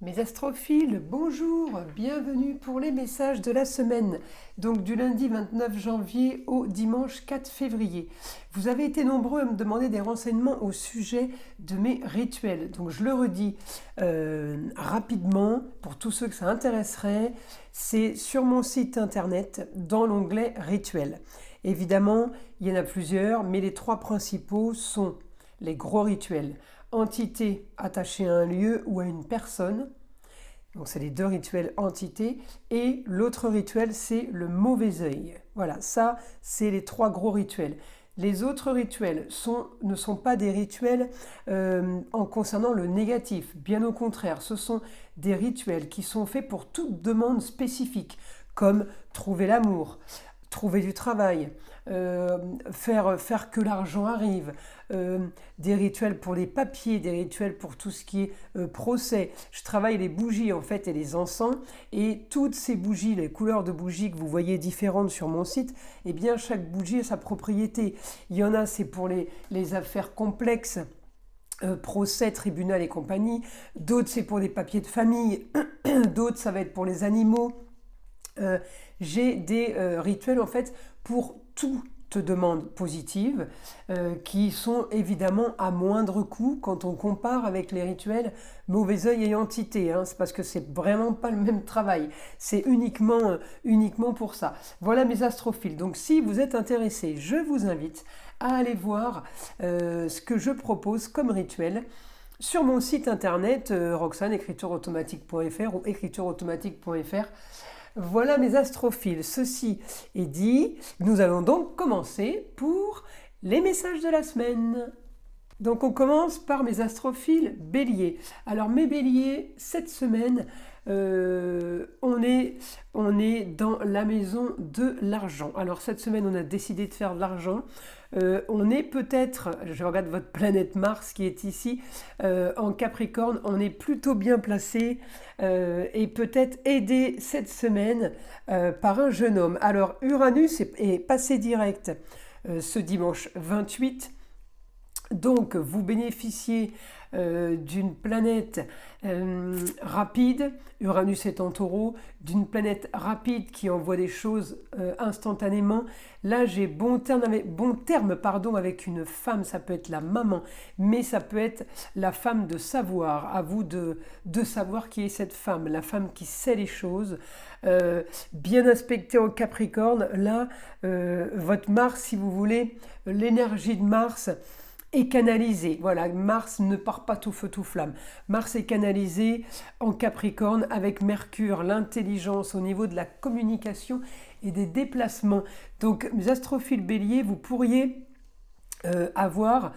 Mes astrophiles, bonjour, bienvenue pour les messages de la semaine, donc du lundi 29 janvier au dimanche 4 février. Vous avez été nombreux à me demander des renseignements au sujet de mes rituels, donc je le redis rapidement pour tous ceux que ça intéresserait, c'est sur mon site internet dans l'onglet rituels. Évidemment, il y en a plusieurs, mais les trois principaux sont les gros rituels. Entité attachée à un lieu ou à une personne. Donc c'est les deux rituels entités. Et l'autre rituel, c'est le mauvais œil. Voilà, ça, c'est les trois gros rituels. Les autres rituels ne sont pas des rituels en concernant le négatif. Bien au contraire, ce sont des rituels qui sont faits pour toute demande spécifique, comme trouver l'amour, trouver du travail, faire que l'argent arrive, des rituels pour les papiers, des rituels pour tout ce qui est procès. Je travaille les bougies en fait et les encens, et toutes ces bougies, les couleurs de bougies que vous voyez différentes sur mon site, eh bien chaque bougie a sa propriété. Il y en a, c'est pour les affaires complexes, procès, tribunal et compagnie. D'autres, c'est pour des papiers de famille. D'autres, ça va être pour les animaux. J'ai des rituels en fait pour toute demande positive qui sont évidemment à moindre coût quand on compare avec les rituels mauvais œil et entité, hein. C'est parce que c'est vraiment pas le même travail, c'est uniquement pour ça. Voilà mes astrophiles, donc si vous êtes intéressés, je vous invite à aller voir ce que je propose comme rituel sur mon site internet roxaneécritureautomatique.fr ou écritureautomatique.fr. Voilà mes astrophiles, ceci est dit, nous allons donc commencer pour les messages de la semaine. Donc on commence par mes astrophiles béliers. Alors mes béliers, cette semaine, on est dans la maison de l'argent. Alors cette semaine, on a décidé de faire de l'argent. On est peut-être, je regarde votre planète Mars qui est ici, en Capricorne, on est plutôt bien placé et peut-être aidé cette semaine par un jeune homme. Alors Uranus est passé direct ce dimanche 28. Donc, vous bénéficiez d'une planète rapide, Uranus est en taureau, d'une planète rapide qui envoie des choses instantanément. Là, j'ai bon terme avec une femme, ça peut être la maman, mais ça peut être la femme de savoir. À vous de savoir qui est cette femme, la femme qui sait les choses. Bien aspectée en Capricorne, là, votre Mars, si vous voulez, l'énergie de Mars est canalisé. Voilà, Mars ne part pas tout feu tout flamme. Mars est canalisé en Capricorne avec Mercure, l'intelligence au niveau de la communication et des déplacements. Donc, mes astrophiles béliers, vous pourriez avoir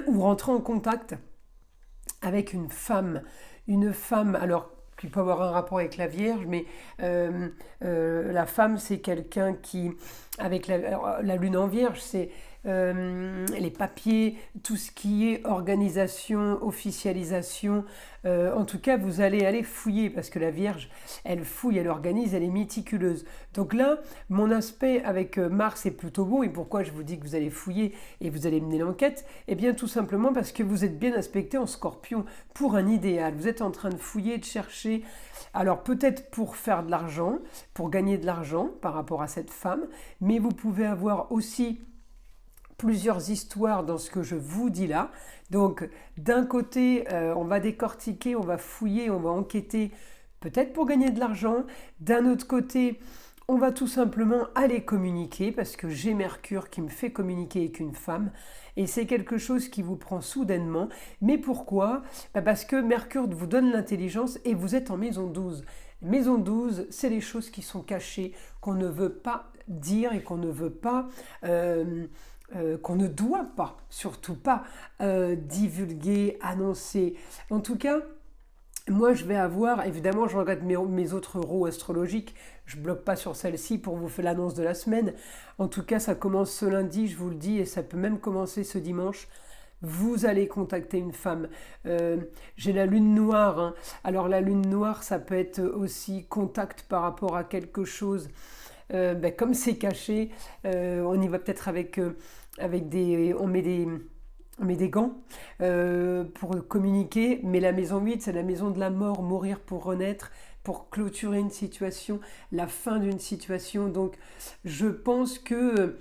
ou rentrer en contact avec une femme. Une femme, alors qui peut avoir un rapport avec la Vierge, mais la femme, c'est quelqu'un qui, avec la lune en Vierge, c'est les papiers, tout ce qui est organisation, officialisation. En tout cas, vous allez aller fouiller, parce que la Vierge, elle fouille, elle organise, elle est méticuleuse. Donc là, mon aspect avec Mars est plutôt bon. Et pourquoi je vous dis que vous allez fouiller et vous allez mener l'enquête? Eh bien, tout simplement parce que vous êtes bien aspecté en Scorpion pour un idéal. Vous êtes en train de fouiller, de chercher. Alors peut-être pour faire de l'argent, pour gagner de l'argent par rapport à cette femme, mais vous pouvez avoir aussi plusieurs histoires dans ce que je vous dis là. Donc d'un côté, on va décortiquer, on va fouiller, on va enquêter, peut-être pour gagner de l'argent. D'un autre côté, on va tout simplement aller communiquer, parce que j'ai Mercure qui me fait communiquer avec une femme, et c'est quelque chose qui vous prend soudainement. Mais pourquoi ? Parce que Mercure vous donne l'intelligence et vous êtes en maison 12. Maison 12, c'est les choses qui sont cachées, qu'on ne veut pas dire et qu'on ne veut pas... qu'on ne doit pas, surtout pas, divulguer, annoncer. En tout cas, moi je vais avoir, évidemment je regarde mes autres roues astrologiques, je ne bloque pas sur celle-ci pour vous faire l'annonce de la semaine. En tout cas, ça commence ce lundi, je vous le dis, et ça peut même commencer ce dimanche. Vous allez contacter une femme. J'ai la lune noire, hein. Alors la lune noire, ça peut être aussi contact par rapport à quelque chose. Comme c'est caché, on y va peut-être avec des... On met met des gants pour communiquer, mais la maison 8, c'est la maison de la mort, mourir pour renaître, pour clôturer une situation, la fin d'une situation. Donc je pense que,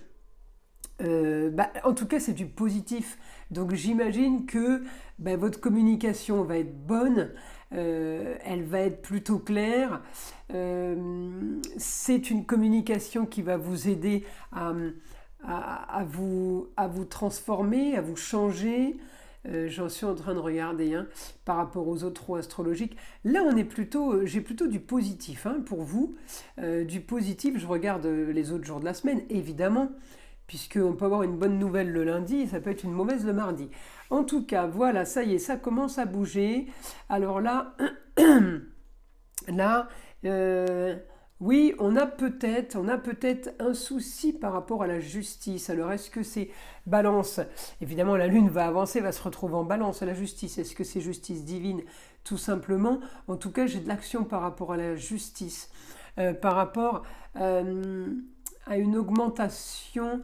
en tout cas, c'est du positif. Donc j'imagine que votre communication va être bonne, elle va être plutôt claire. C'est une communication qui va vous aider à vous transformer, à vous changer. J'en suis en train de regarder par rapport aux autres roues astrologiques. Là, j'ai plutôt du positif pour vous. Du positif, je regarde les autres jours de la semaine, évidemment, puisqu'on peut avoir une bonne nouvelle le lundi et ça peut être une mauvaise le mardi. En tout cas, voilà, ça y est, ça commence à bouger. Alors là, là, oui, on a peut-être un souci par rapport à la justice. Alors, est-ce que c'est balance? Évidemment, la lune va avancer, va se retrouver en balance à la justice. Est-ce que c'est justice divine? Tout simplement. En tout cas, j'ai de l'action par rapport à la justice. Par rapport à une augmentation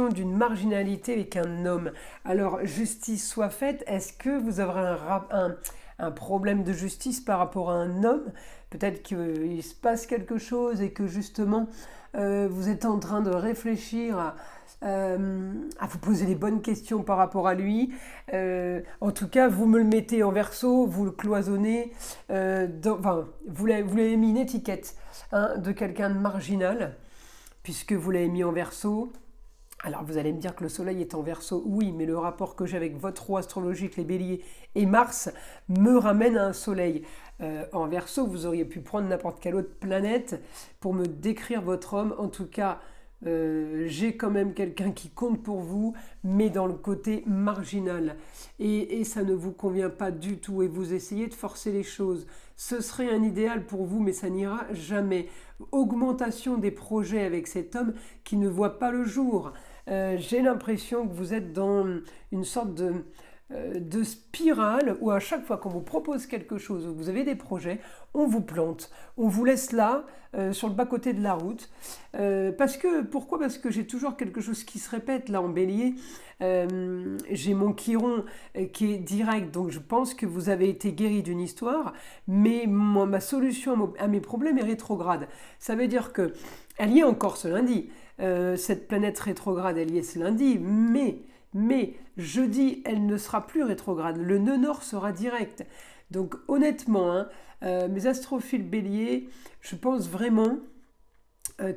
d'une marginalité avec un homme. Alors, justice soit faite, est-ce que vous aurez un problème de justice par rapport à un homme? Peut-être qu'il se passe quelque chose et que justement, vous êtes en train de réfléchir à vous poser les bonnes questions par rapport à lui. En tout cas, vous me le mettez en verso, vous le cloisonnez, vous l'avez mis une étiquette de quelqu'un de marginal, puisque vous l'avez mis en verso. Alors vous allez me dire que le soleil est en verso, oui, mais le rapport que j'ai avec votre roue astrologique, les béliers et Mars, me ramène à un soleil en verso. Vous auriez pu prendre n'importe quelle autre planète pour me décrire votre homme. En tout cas, j'ai quand même quelqu'un qui compte pour vous, mais dans le côté marginal. Et ça ne vous convient pas du tout et vous essayez de forcer les choses. Ce serait un idéal pour vous, mais ça n'ira jamais. Augmentation des projets avec cet homme qui ne voit pas le jour. J'ai l'impression que vous êtes dans une sorte de spirale où à chaque fois qu'on vous propose quelque chose, où vous avez des projets, on vous plante, on vous laisse là, sur le bas-côté de la route. Pourquoi ? Parce que j'ai toujours quelque chose qui se répète là en bélier. J'ai mon chiron qui est direct, donc je pense que vous avez été guéri d'une histoire, mais ma solution à mes problèmes est rétrograde. Ça veut dire que elle y est encore ce lundi. Cette planète rétrograde, elle y est ce lundi, mais jeudi, elle ne sera plus rétrograde. Le nœud nord sera direct. Donc honnêtement, mes astrophiles béliers, je pense vraiment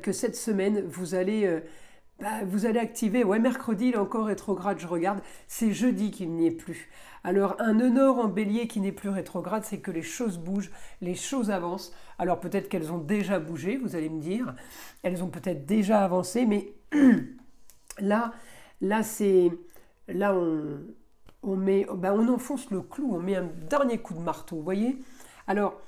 que cette semaine, vous allez activer. Ouais, mercredi, il est encore rétrograde, je regarde. C'est jeudi qu'il n'y est plus. Alors un nœud nord en bélier qui n'est plus rétrograde, c'est que les choses bougent, les choses avancent. Alors peut-être qu'elles ont déjà bougé, vous allez me dire. Elles ont peut-être déjà avancé, mais là on enfonce le clou, on met un dernier coup de marteau, vous voyez. Alors,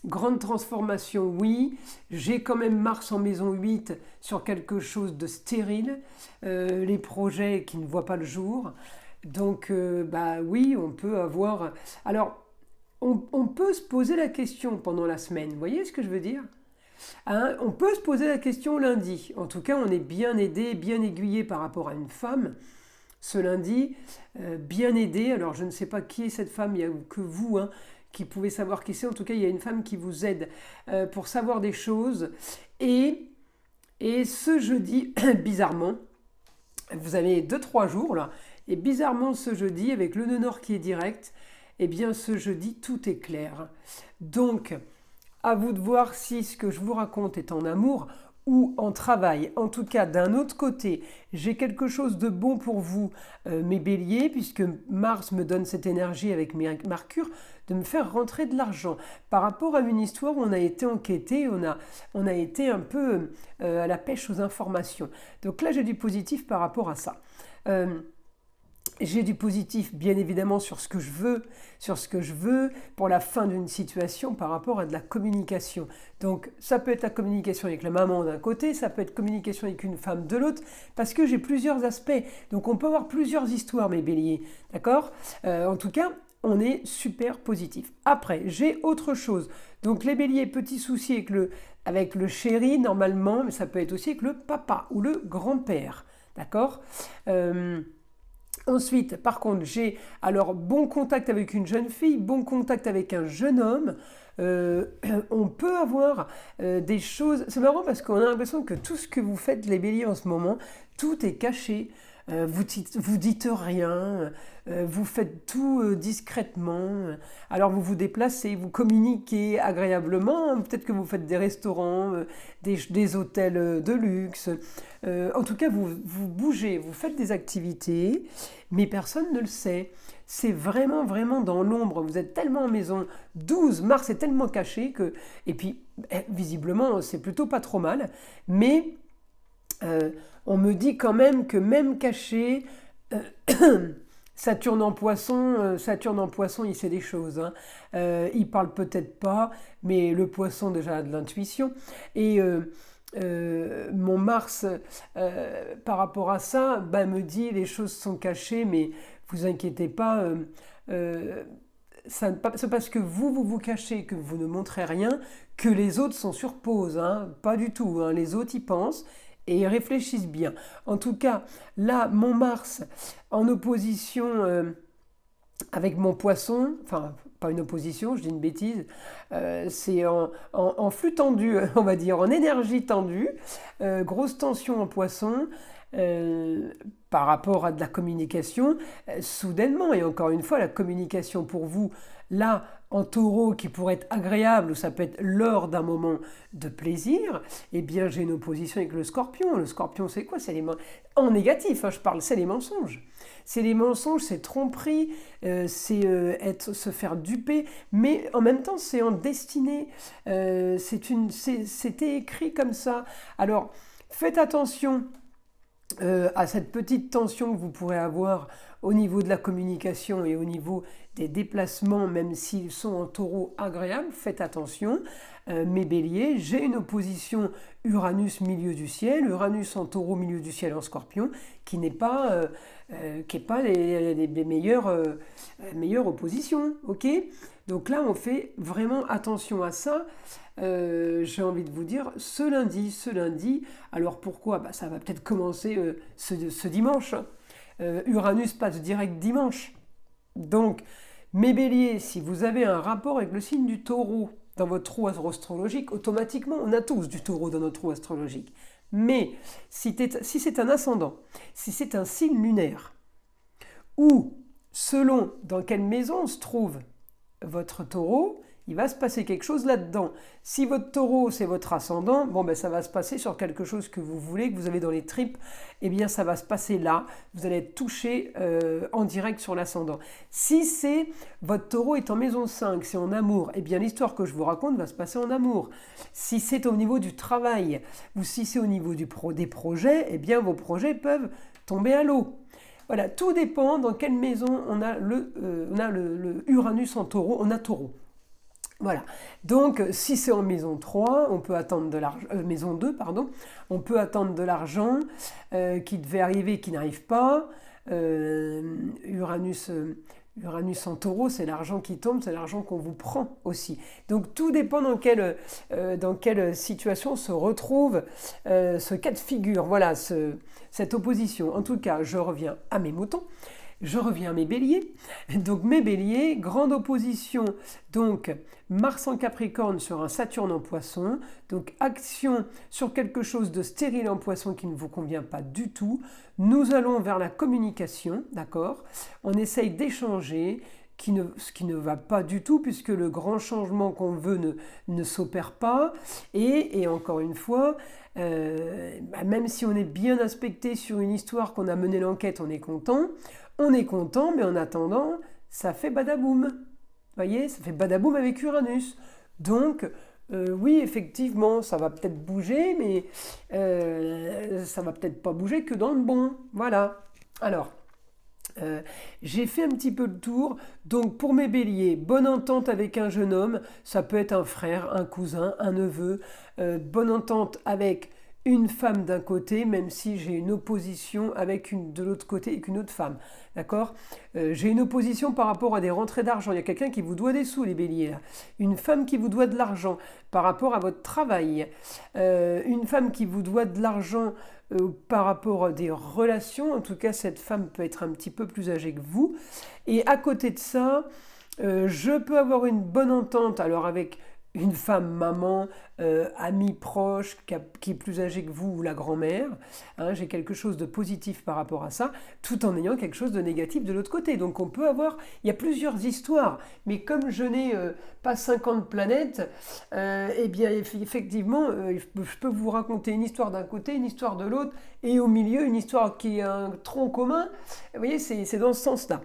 grande transformation, oui. J'ai quand même Mars en maison 8 sur quelque chose de stérile. Les projets qui ne voient pas le jour. Donc, oui, on peut avoir... Alors, on peut se poser la question pendant la semaine. Vous voyez ce que je veux dire ? On peut se poser la question lundi. En tout cas, on est bien aidé, bien aiguillé par rapport à une femme. Ce lundi, bien aidé. Alors, je ne sais pas qui est cette femme, il n'y a que vous qui pouvez savoir qui c'est. En tout cas, il y a une femme qui vous aide pour savoir des choses. Et ce jeudi, bizarrement, vous avez 2-3 jours là, et bizarrement ce jeudi, avec le nœud nord qui est direct, eh bien ce jeudi, tout est clair. Donc, à vous de voir si ce que je vous raconte est en amour ou en travail. En tout cas, d'un autre côté, j'ai quelque chose de bon pour vous, mes béliers, puisque Mars me donne cette énergie avec Mercure, de me faire rentrer de l'argent. Par rapport à une histoire où on a été enquêté, on a été un peu à la pêche aux informations. Donc là, j'ai du positif par rapport à ça. J'ai du positif, bien évidemment, sur ce que je veux, pour la fin d'une situation par rapport à de la communication. Donc, ça peut être la communication avec la maman d'un côté, ça peut être communication avec une femme de l'autre, parce que j'ai plusieurs aspects. Donc, on peut avoir plusieurs histoires, mes béliers, d'accord ? En tout cas, on est super positif. Après, j'ai autre chose. Donc, les béliers, petit souci avec le chéri, normalement, mais ça peut être aussi avec le papa ou le grand-père, d'accord ? Ensuite, par contre, j'ai alors bon contact avec une jeune fille, bon contact avec un jeune homme. Euh, on peut avoir des choses. C'est marrant parce qu'on a l'impression que tout ce que vous faites, les béliers, en ce moment, tout est caché. Vous dites rien, vous faites tout discrètement. Alors vous vous déplacez, vous communiquez agréablement. Hein. Peut-être que vous faites des restaurants, des hôtels de luxe. En tout cas, vous bougez, vous faites des activités, mais personne ne le sait. C'est vraiment, vraiment dans l'ombre. Vous êtes tellement en maison 12, Mars est tellement caché que... Et puis, visiblement, c'est plutôt pas trop mal. Mais on me dit quand même que même caché, Saturne en poisson, il sait des choses. Hein. Il parle peut-être pas, mais le poisson déjà a de l'intuition. Et mon Mars, par rapport à ça, me dit les choses sont cachées, mais vous inquiétez pas. C'est parce que vous cachez, que vous ne montrez rien, que les autres sont sur pause. Hein. Pas du tout. Hein. Les autres y pensent et ils réfléchissent bien. En tout cas, là, mon Mars en opposition avec mon poisson, enfin, pas une opposition, je dis une bêtise, c'est en flux tendu, on va dire, en énergie tendue, grosse tension en poisson, par rapport à de la communication, soudainement, et encore une fois, la communication pour vous, là, en taureau, qui pourrait être agréable, ou ça peut être lors d'un moment de plaisir, eh bien, j'ai une opposition avec le scorpion. Le scorpion, c'est quoi? C'est en négatif, hein, je parle, c'est les mensonges. C'est les mensonges, c'est tromperie, se faire duper, mais en même temps, c'est en destinée. C'était écrit comme ça. Alors, faites attention à cette petite tension que vous pourrez avoir au niveau de la communication et au niveau des déplacements, même s'ils sont en taureau agréables, faites attention. Mes béliers, j'ai une opposition Uranus milieu du ciel, Uranus en taureau milieu du ciel en scorpion, qui n'est pas, les meilleures oppositions. Ok, donc là, on fait vraiment attention à ça. J'ai envie de vous dire, ce lundi, alors pourquoi? Ça va peut-être commencer ce dimanche. Uranus passe direct dimanche. Donc, mes béliers, si vous avez un rapport avec le signe du taureau dans votre trou astrologique, automatiquement, on a tous du taureau dans notre trou astrologique. Mais si c'est un ascendant, si c'est un signe lunaire, ou selon dans quelle maison se trouve votre taureau, il va se passer quelque chose là-dedans. Si votre taureau, c'est votre ascendant, ça va se passer sur quelque chose que vous voulez, que vous avez dans les tripes, eh bien ça va se passer là. Vous allez être touché en direct sur l'ascendant. Si c'est votre taureau est en maison 5, c'est en amour, eh bien l'histoire que je vous raconte va se passer en amour. Si c'est au niveau du travail, ou si c'est au niveau des projets, eh bien vos projets peuvent tomber à l'eau. Voilà, tout dépend dans quelle maison on a le Uranus en taureau, on a taureau. Voilà, donc si c'est en maison 3, on peut attendre de l'argent, maison 2, pardon, on peut attendre de l'argent qui devait arriver, qui n'arrive pas. Uranus en taureau, c'est l'argent qui tombe, c'est l'argent qu'on vous prend aussi. Donc tout dépend dans quelle situation se retrouve ce cas de figure, voilà, cette opposition. En tout cas, je reviens à mes moutons. Je reviens à mes béliers. Donc mes béliers, grande opposition, donc Mars en Capricorne sur un Saturne en Poisson, donc action sur quelque chose de stérile en Poisson qui ne vous convient pas du tout. Nous allons vers la communication, d'accord? On essaye d'échanger, ce qui ne va pas du tout puisque le grand changement qu'on veut ne s'opère pas. Et encore une fois, même si on est bien inspecté sur une histoire qu'on a mené l'enquête, on est content, mais en attendant, ça fait badaboum. Vous voyez, ça fait badaboum avec Uranus. Donc, oui, effectivement, ça va peut-être bouger, mais ça va peut-être pas bouger que dans le bon. Voilà. Alors, j'ai fait un petit peu le tour. Donc, pour mes béliers, bonne entente avec un jeune homme. Ça peut être un frère, un cousin, un neveu. Bonne entente avec une femme d'un côté, même si j'ai une opposition de l'autre côté avec une autre femme. D'accord. J'ai une opposition par rapport à des rentrées d'argent. Il y a quelqu'un qui vous doit des sous, les béliers, là. Une femme qui vous doit de l'argent par rapport à votre travail. Une femme qui vous doit de l'argent par rapport à des relations. En tout cas, cette femme peut être un petit peu plus âgée que vous. Et à côté de ça, je peux avoir une bonne entente, alors avec une femme maman, amie proche, qui est plus âgée que vous ou la grand-mère. Hein, j'ai quelque chose de positif par rapport à ça, tout en ayant quelque chose de négatif de l'autre côté. Donc on peut avoir, il y a plusieurs histoires, mais comme je n'ai pas 50 planètes, eh bien effectivement, je peux vous raconter une histoire d'un côté, une histoire de l'autre, et au milieu une histoire qui a un tronc commun. Vous voyez, c'est dans ce sens-là.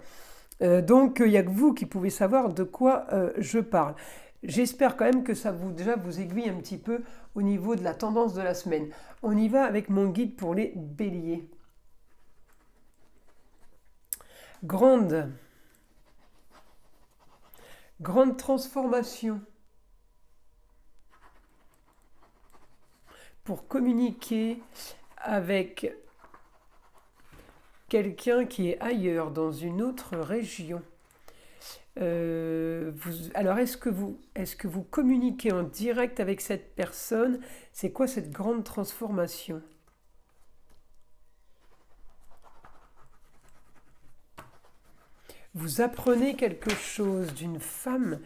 Donc il n'y a que vous qui pouvez savoir de quoi je parle. J'espère quand même que ça vous aiguille un petit peu au niveau de la tendance de la semaine. On y va avec mon guide pour les béliers. Grande transformation pour communiquer avec quelqu'un qui est ailleurs, dans une autre région. Alors, est-ce que vous communiquez en direct avec cette personne? C'est quoi cette grande transformation? Vous apprenez quelque chose d'une femme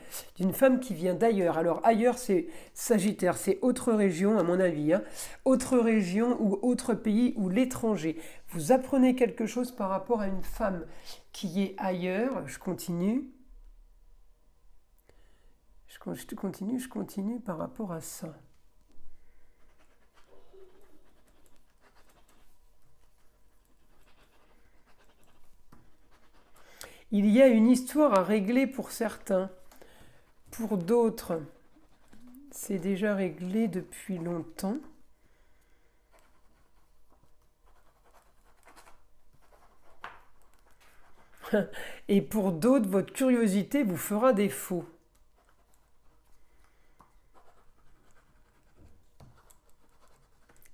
qui vient d'ailleurs. Alors ailleurs, c'est Sagittaire, c'est autre région à mon avis, hein. Autre région ou autre pays ou l'étranger. Vous apprenez quelque chose par rapport à une femme qui est ailleurs. Je continue par rapport à ça. Il y a une histoire à régler pour certains. Pour d'autres, c'est déjà réglé depuis longtemps. Et pour d'autres, votre curiosité vous fera défaut.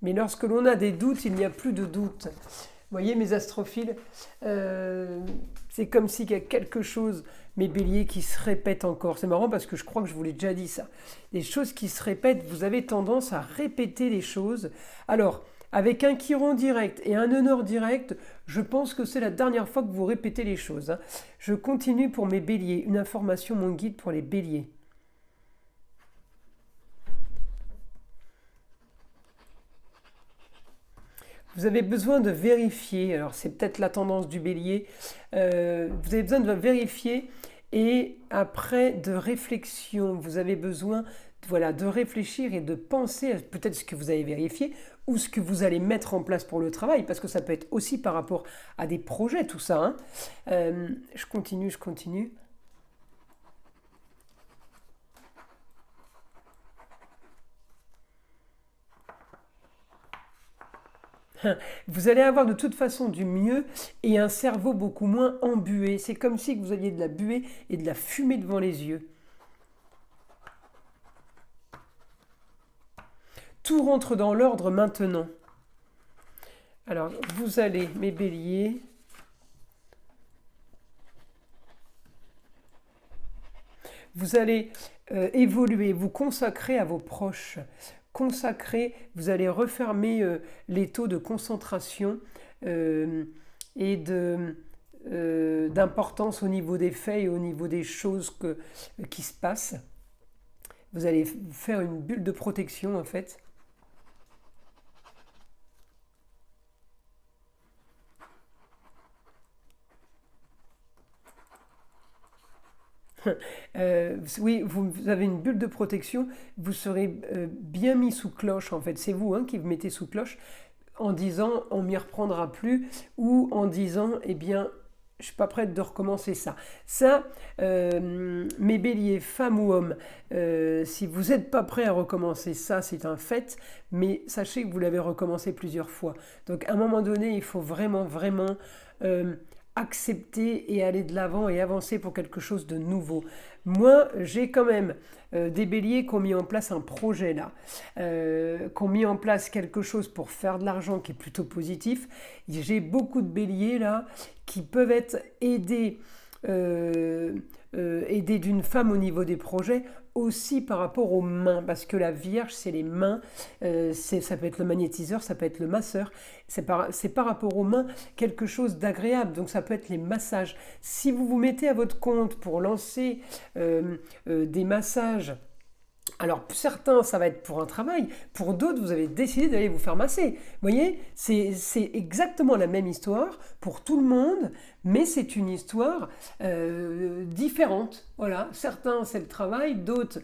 Mais lorsque l'on a des doutes, il n'y a plus de doute. Vous voyez, mes astrophiles, c'est comme s'il y a quelque chose, mes béliers, qui se répète encore. C'est marrant parce que je crois que je vous l'ai déjà dit ça. Des choses qui se répètent, vous avez tendance à répéter les choses. Alors, avec un Chiron direct et un honneur direct, je pense que c'est la dernière fois que vous répétez les choses, hein. Je continue pour mes béliers. Une information, mon guide pour les béliers. Vous avez besoin de vérifier, alors c'est peut-être la tendance du bélier, vous avez besoin de vérifier et après de réflexion, vous avez besoin de réfléchir et de penser à peut-être ce que vous avez vérifié ou ce que vous allez mettre en place pour le travail, parce que ça peut être aussi par rapport à des projets, tout ça, hein. Je continue. Vous allez avoir de toute façon du mieux et un cerveau beaucoup moins embué. C'est comme si vous aviez de la buée et de la fumée devant les yeux. Tout rentre dans l'ordre maintenant. Alors, vous allez, mes béliers, vous allez évoluer, vous consacrer à vos proches. Vous allez refermer les taux de concentration et d'importance au niveau des faits et au niveau des choses qui se passent. Vous allez faire une bulle de protection en fait. Oui, vous avez une bulle de protection, vous serez bien mis sous cloche en fait. C'est vous, hein, qui vous mettez sous cloche en disant on m'y reprendra plus ou en disant eh bien je suis pas prête de recommencer ça. Ça, mes béliers, femmes ou hommes, si vous n'êtes pas prêt à recommencer ça, c'est un fait, mais sachez que vous l'avez recommencé plusieurs fois. Donc à un moment donné, il faut vraiment accepter et aller de l'avant et avancer pour quelque chose de nouveau. Moi, j'ai quand même des béliers qui ont mis en place un projet là, qui ont mis en place quelque chose pour faire de l'argent qui est plutôt positif. J'ai beaucoup de béliers là qui peuvent être aidés d'une femme au niveau des projets, aussi par rapport aux mains, parce que la Vierge, c'est les mains, ça peut être le magnétiseur, ça peut être le masseur, c'est par rapport aux mains quelque chose d'agréable, donc ça peut être les massages. Si vous vous mettez à votre compte pour lancer des massages, alors certains, ça va être pour un travail, pour d'autres, vous avez décidé d'aller vous faire masser. Vous voyez, c'est exactement la même histoire pour tout le monde, mais c'est une histoire différente. Voilà, certains, c'est le travail, d'autres,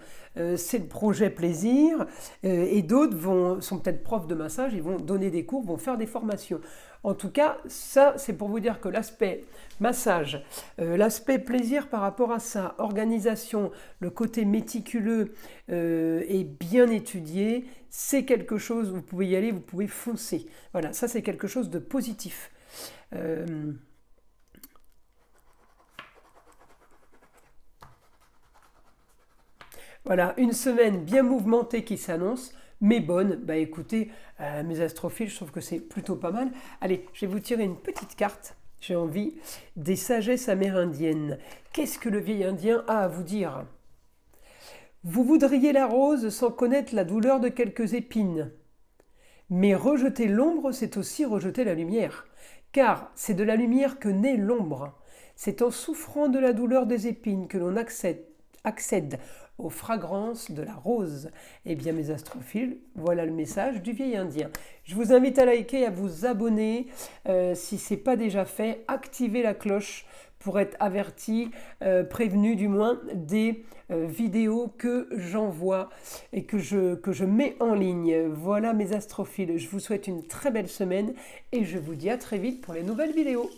c'est le projet plaisir, et d'autres sont peut-être profs de massage, ils vont donner des cours, vont faire des formations. En tout cas, ça, c'est pour vous dire que l'aspect massage, l'aspect plaisir par rapport à ça, organisation, le côté méticuleux et bien étudié, c'est quelque chose, vous pouvez y aller, vous pouvez foncer. Voilà, ça c'est quelque chose de positif. Voilà, une semaine bien mouvementée qui s'annonce, mais bonne. Bah écoutez, mes astrophiles, je trouve que c'est plutôt pas mal. Allez, je vais vous tirer une petite carte, j'ai envie, des sagesses amérindiennes. Qu'est-ce que le vieil indien a à vous dire? Vous voudriez la rose sans connaître la douleur de quelques épines. Mais rejeter l'ombre, c'est aussi rejeter la lumière. Car c'est de la lumière que naît l'ombre. C'est en souffrant de la douleur des épines que l'on accède aux fragrances de la rose. Eh bien mes astrophiles, voilà le message du vieil indien. Je vous invite à liker, à vous abonner. Si ce n'est pas déjà fait, activez la cloche pour être averti, prévenu du moins des vidéos que j'envoie et que je mets en ligne. Voilà mes astrophiles, je vous souhaite une très belle semaine et je vous dis à très vite pour les nouvelles vidéos.